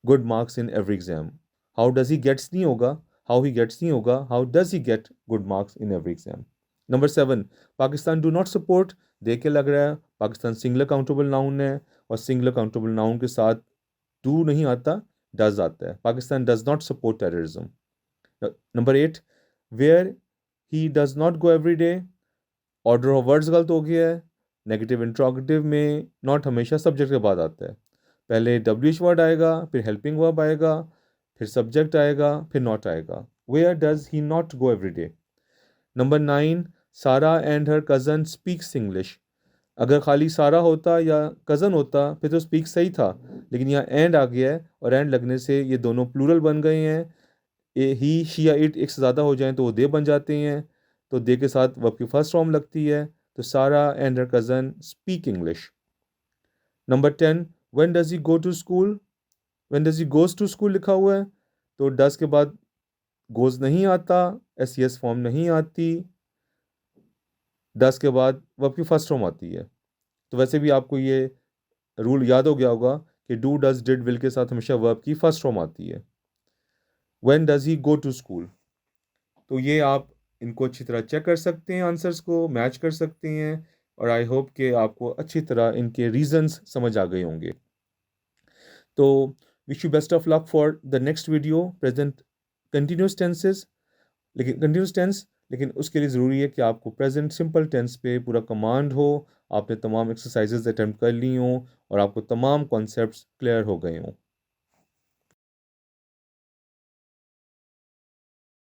good marks in every exam, how does he gets नहीं होगा, हाउ ही गेट्स नहीं होगा, how does he get good marks in every exam. Number 7, Pakistan do not support, देख के लग रहा है पाकिस्तान सिंगल काउंटेबल नाउन है, और सिंगल काउंटेबल नाउन के साथ डू नहीं आता, डज आता है। Pakistan does not support terrorism. Number 8, where he does not go every day, order of words गलत हो गया है। नेगेटिव इंट्रोगेटिव में नॉट हमेशा सब्जेक्ट के बाद आता है, पहले WH वर्ड आएगा, फिर हेल्पिंग वर्ब आएगा, फिर सब्जेक्ट आएगा, फिर नॉट आएगा। Where does he not go every day. Number 9, Sara and her cousin speaks English, अगर खाली सारा होता या कज़न होता फिर तो स्पीक सही था, लेकिन यहाँ एंड आ गया है और एंड लगने से ये दोनों प्लूरल बन गए हैं। ही, शी या इट एक से ज़्यादा हो जाएं तो वो दे बन जाते हैं, तो दे के साथ वर्ब की फर्स्ट फॉर्म लगती है। तो Sara and her cousin speak English. Number 10, when does he go to school, when does he goes to school लिखा हुआ है, तो डज के बाद गोज़ नहीं आता, एस एस फॉर्म नहीं आती, डज के बाद वर्ब की फर्स्ट फॉर्म आती है। तो वैसे भी आपको ये रूल याद हो गया होगा कि डू डज डिड विल के साथ हमेशा वर्ब की फर्स्ट फॉर्म आती है। When does he go to school, तो ये आप इनको अच्छी तरह चेक कर सकते हैं, आंसर्स को मैच कर सकते हैं, और आई होप कि आपको अच्छी तरह इनके रीजंस समझ आ गए होंगे। तो wish you best of luck for the next video present continuous tenses, लेकिन कंटिन्यूस टेंस, लेकिन उसके लिए ज़रूरी है कि आपको प्रेजेंट सिंपल टेंस पे पूरा कमांड हो, आपने तमाम एक्सरसाइजेज अटैम्प्ट कर ली हों और आपको तमाम कॉन्सेप्ट्स क्लियर हो गए हों।